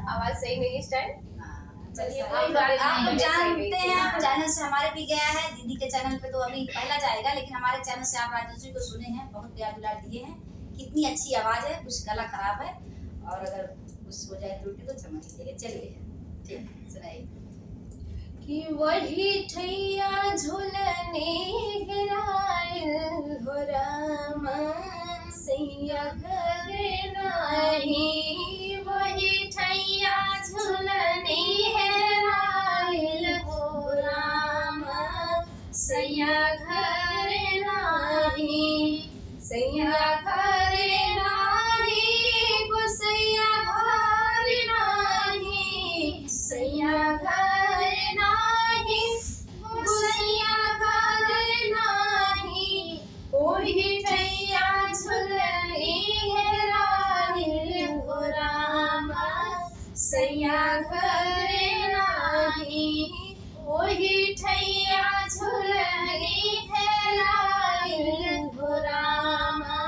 आवाज सही नहीं इस टाइम। चलिए आप जानते हैं, आप चैनल से हमारे भी गया है, दीदी के चैनल पे तो अभी पहला जाएगा, लेकिन हमारे चैनल से आप राजश्री को सुने हैं, बहुत प्यार दुलार दिए हैं। कितनी अच्छी आवाज है, कुछ गला खराब है और अगर कुछ हो जाए त्रुटि तो क्षमा कीजिएगा। चलिए ठीक सुनाइए। कि वही ठैया झूलने हेराइल हो रामा सैया घर नाही, वही ठैया झूलने हेराइल हो रामा सैया घर नाही, सैया घर नाही, गोसैया घर नाही, सैया घर नाही, गोसैया घर नाही, ओही ठैया झूलने हेराइल हो रामा सैया घर नाही, ओही ठैया झूलने हेराइल हो रामा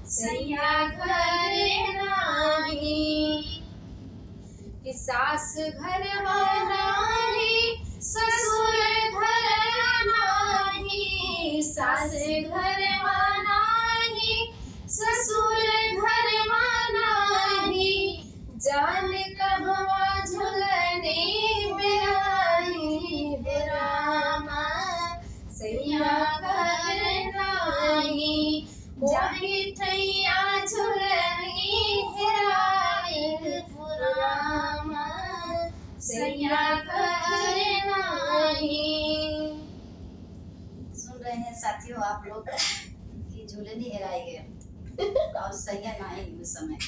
सैया घर नाही। कि सास घर नाही, ससुर घर नाही, सास घर नाही, ससुर घर नाही, जान कहवा झूलने बेराई हो रामा सैया घर नाही, जाहि ठैया झूलने हेराइल हो रामा सैया घर नाही। सुन रहे हैं साथियों आप लोग कि झूलनी हेराई गए और सैया नहीं उस समय।